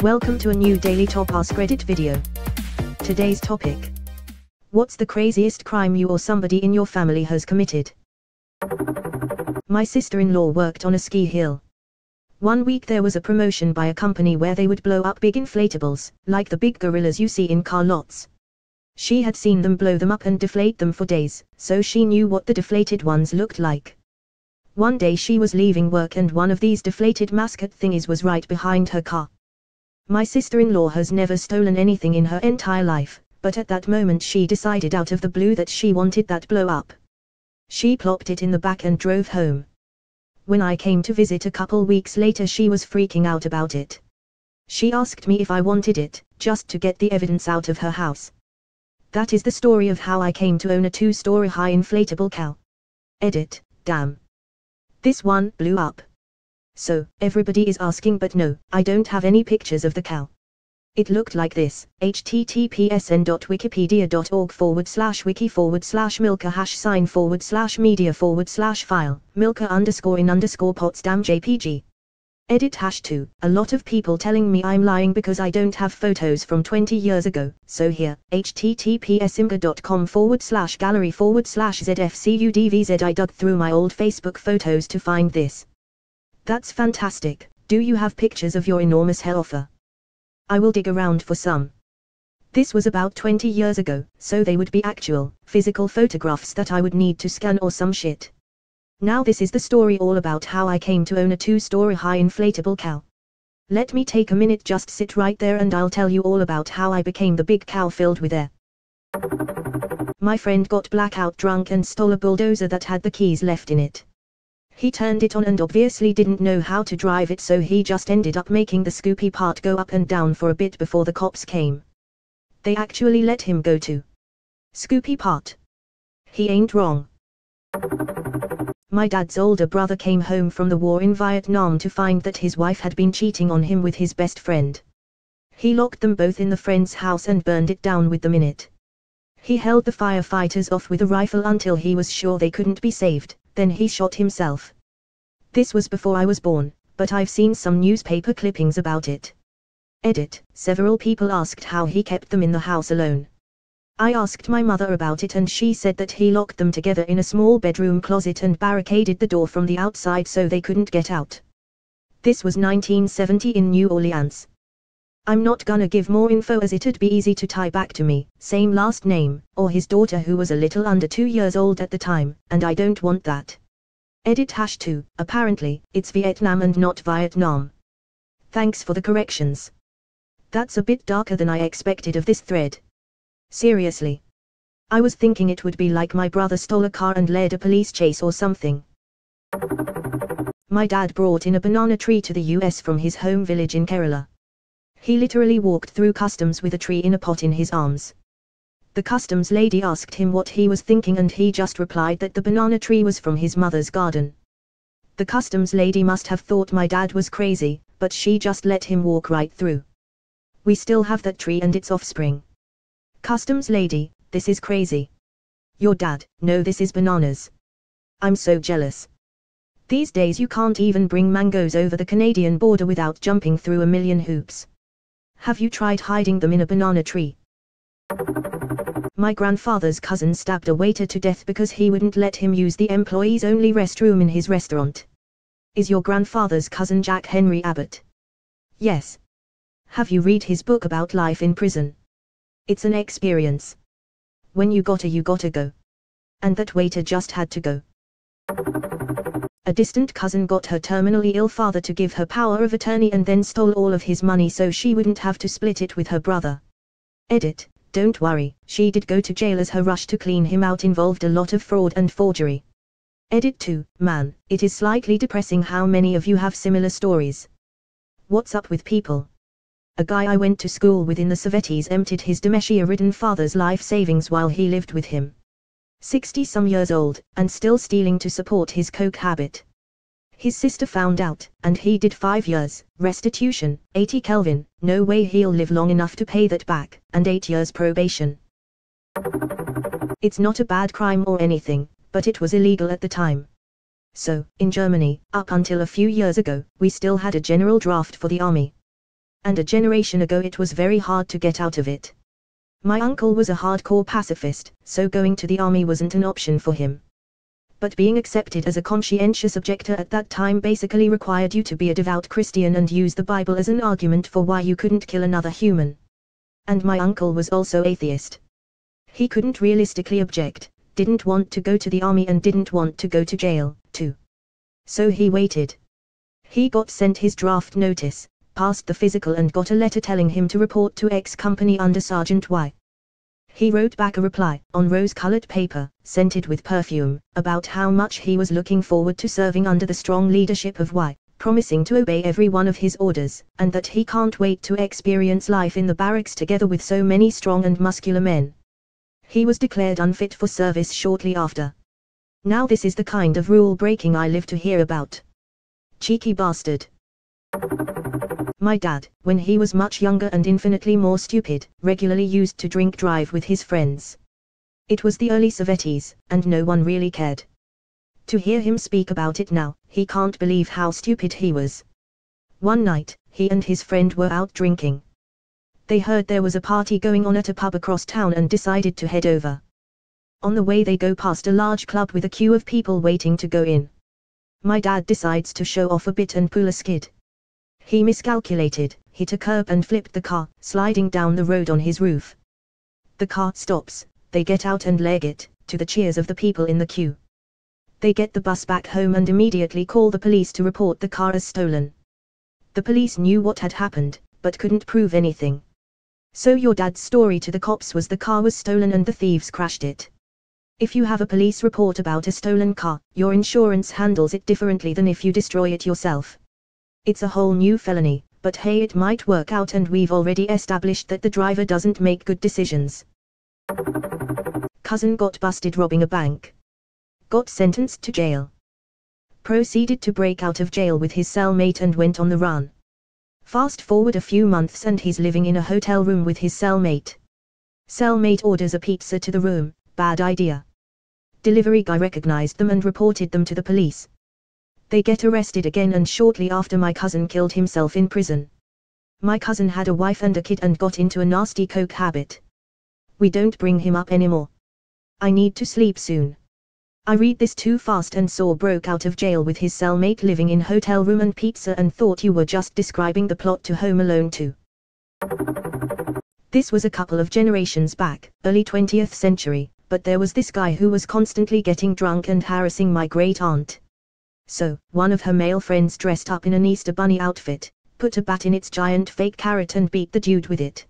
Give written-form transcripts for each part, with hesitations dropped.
Welcome to a new Daily Top Askreddit video. Today's topic. What's the craziest crime you or somebody in your family has committed? My sister-in-law worked on a ski hill. One week there was a promotion by a company where they would blow up big inflatables, like the big gorillas you see in car lots. She had seen them blow them up and deflate them for days, so she knew what the deflated ones looked like. One day she was leaving work and one of these deflated mascot thingies was right behind her car. My sister-in-law has never stolen anything in her entire life, but at that moment she decided out of the blue that she wanted that blow up. She plopped it in the back and drove home. When I came to visit a couple weeks later she was freaking out about it. She asked me if I wanted it, just to get the evidence out of her house. That is the story of how I came to own a 2-story high inflatable cow. Edit, damn. This one blew up. So, everybody is asking, but no, I don't have any pictures of the cow. It looked like this: https://wiki/milka-media/file, milka_in_potsdam.jpg. Edit #2. A lot of people telling me I'm lying because I don't have photos from 20 years ago, so here, https://imga.com/gallery/zfcudvz. I dug through my old Facebook photos to find this. That's fantastic. Do you have pictures of your enormous hell offer? I will dig around for some. This was about 20 years ago, so they would be actual, physical photographs that I would need to scan or some shit. Now this is the story all about how I came to own a 2-story high inflatable cow. Let me take a minute, just sit right there and I'll tell you all about how I became the big cow filled with air. My friend got blackout drunk and stole a bulldozer that had the keys left in it. He turned it on and obviously didn't know how to drive it, so he just ended up making the scoopy part go up and down for a bit before the cops came. They actually let him go too. Scoopy part. He ain't wrong. My dad's older brother came home from the war in Vietnam to find that his wife had been cheating on him with his best friend. He locked them both in the friend's house and burned it down with them in it. He held the firefighters off with a rifle until he was sure they couldn't be saved. Then he shot himself. This was before I was born, but I've seen some newspaper clippings about it. Edit. Several people asked how he kept them in the house alone. I asked my mother about it and she said that he locked them together in a small bedroom closet and barricaded the door from the outside so they couldn't get out. This was 1970 in New Orleans. I'm not gonna give more info as it'd be easy to tie back to me, same last name, or his daughter who was a little under 2 years old at the time, and I don't want that. Edit #2. Apparently, it's Vietnam and not Vietnam. Thanks for the corrections. That's a bit darker than I expected of this thread. Seriously. I was thinking it would be like my brother stole a car and led a police chase or something. My dad brought in a banana tree to the US from his home village in Kerala. He literally walked through customs with a tree in a pot in his arms. The customs lady asked him what he was thinking and he just replied that the banana tree was from his mother's garden. The customs lady must have thought my dad was crazy, but she just let him walk right through. We still have that tree and its offspring. Customs lady, this is crazy. Your dad, no, this is bananas. I'm so jealous. These days you can't even bring mangoes over the Canadian border without jumping through a million hoops. Have you tried hiding them in a banana tree? My grandfather's cousin stabbed a waiter to death because he wouldn't let him use the employees-only restroom in his restaurant. Is your grandfather's cousin Jack Henry Abbott? Yes. Have you read his book about life in prison? It's an experience. When you gotta go. And that waiter just had to go. A distant cousin got her terminally ill father to give her power of attorney and then stole all of his money so she wouldn't have to split it with her brother. Edit. Don't worry, she did go to jail as her rush to clean him out involved a lot of fraud and forgery. Edit 2. Man, it is slightly depressing how many of you have similar stories. What's up with people? A guy I went to school with in the Soviets emptied his dementia-ridden father's life savings while he lived with him. 60-some years old, and still stealing to support his coke habit. His sister found out, and he did 5 years, restitution, 80 Kelvin, no way he'll live long enough to pay that back, and 8 years probation. It's not a bad crime or anything, but it was illegal at the time. So, in Germany, up until a few years ago, we still had a general draft for the army. And a generation ago it was very hard to get out of it. My uncle was a hardcore pacifist, so going to the army wasn't an option for him. But being accepted as a conscientious objector at that time basically required you to be a devout Christian and use the Bible as an argument for why you couldn't kill another human. And my uncle was also atheist. He couldn't realistically object, didn't want to go to the army and didn't want to go to jail, too. So he waited. He got sent his draft notice, passed the physical and got a letter telling him to report to X company under Sergeant Y. He wrote back a reply, on rose-colored paper, scented with perfume, about how much he was looking forward to serving under the strong leadership of Y, promising to obey every one of his orders, and that he can't wait to experience life in the barracks together with so many strong and muscular men. He was declared unfit for service shortly after. Now this is the kind of rule-breaking I live to hear about. Cheeky bastard. My dad, when he was much younger and infinitely more stupid, regularly used to drink drive with his friends. It was the early Sovieties, and no one really cared. To hear him speak about it now, he can't believe how stupid he was. One night, he and his friend were out drinking. They heard there was a party going on at a pub across town and decided to head over. On the way they go past a large club with a queue of people waiting to go in. My dad decides to show off a bit and pull a skid. He miscalculated, hit a curb and flipped the car, sliding down the road on his roof. The car stops, they get out and leg it, to the cheers of the people in the queue. They get the bus back home and immediately call the police to report the car as stolen. The police knew what had happened, but couldn't prove anything. So your dad's story to the cops was the car was stolen and the thieves crashed it. If you have a police report about a stolen car, your insurance handles it differently than if you destroy it yourself. It's a whole new felony, but hey, it might work out and we've already established that the driver doesn't make good decisions. Cousin got busted robbing a bank. Got sentenced to jail. Proceeded to break out of jail with his cellmate and went on the run. Fast forward a few months and he's living in a hotel room with his cellmate. Cellmate orders a pizza to the room, bad idea. Delivery guy recognized them and reported them to the police. They get arrested again and shortly after my cousin killed himself in prison. My cousin had a wife and a kid and got into a nasty coke habit. We don't bring him up anymore. I need to sleep soon. I read this too fast and saw broke out of jail with his cellmate living in hotel room and pizza and thought you were just describing the plot to Home Alone 2. This was a couple of generations back, early 20th century, but there was this guy who was constantly getting drunk and harassing my great aunt. So, one of her male friends dressed up in an Easter bunny outfit, put a bat in its giant fake carrot and beat the dude with it.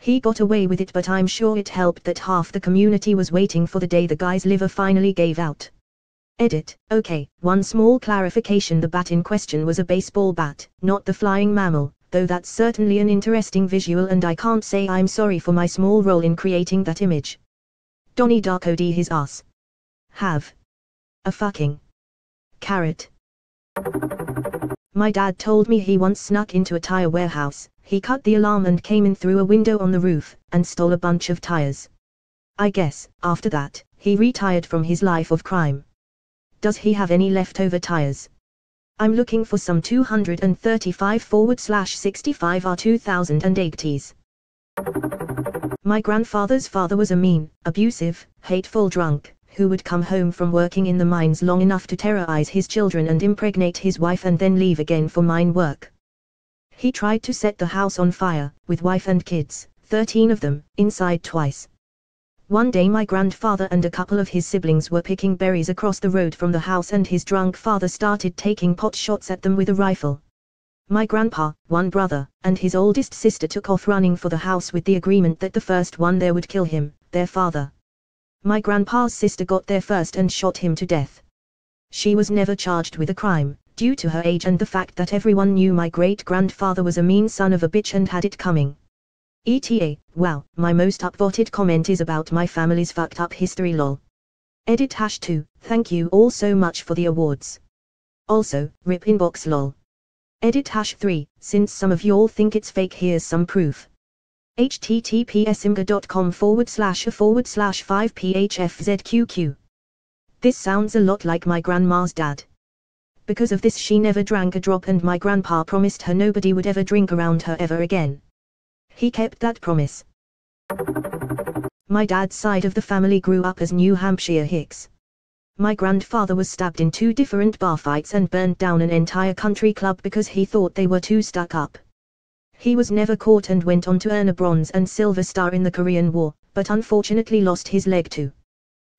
He got away with it, but I'm sure it helped that half the community was waiting for the day the guy's liver finally gave out. Edit. Okay, one small clarification: the bat in question was a baseball bat, not the flying mammal, though that's certainly an interesting visual and I can't say I'm sorry for my small role in creating that image. Donnie Darko D his ass. Have a fucking carrot. My dad told me he once snuck into a tire warehouse. He cut the alarm and came in through a window on the roof, and stole a bunch of tires. I guess, after that, he retired from his life of crime. Does he have any leftover tires? I'm looking for some 235/65 R 2080s. My grandfather's father was a mean, abusive, hateful drunk, who would come home from working in the mines long enough to terrorize his children and impregnate his wife and then leave again for mine work. He tried to set the house on fire, with wife and kids, 13 of them, inside twice. One day my grandfather and a couple of his siblings were picking berries across the road from the house and his drunk father started taking pot shots at them with a rifle. My grandpa, one brother, and his oldest sister took off running for the house with the agreement that the first one there would kill him, their father. My grandpa's sister got there first and shot him to death. She was never charged with a crime, due to her age and the fact that everyone knew my great-grandfather was a mean son of a bitch and had it coming. ETA, wow, my most upvoted comment is about my family's fucked up history lol. Edit #2, thank you all so much for the awards. Also, rip inbox lol. Edit #3, since some of y'all think it's fake, here's some proof. https://imga.com/a/5phfzqq. This sounds a lot like my grandma's dad. Because of this she never drank a drop, and my grandpa promised her nobody would ever drink around her ever again. He kept that promise. My dad's side of the family grew up as New Hampshire hicks. My grandfather was stabbed in 2 different bar fights and burned down an entire country club because he thought they were too stuck up. He was never caught and went on to earn a Bronze and Silver Star in the Korean War, but unfortunately lost his leg too.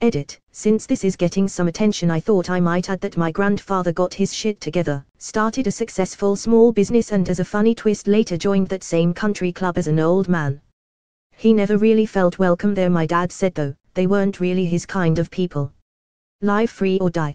Edit. Since this is getting some attention, I thought I might add that my grandfather got his shit together, started a successful small business, and as a funny twist later joined that same country club as an old man. He never really felt welcome there, my dad said, though. They weren't really his kind of people. Live free or die.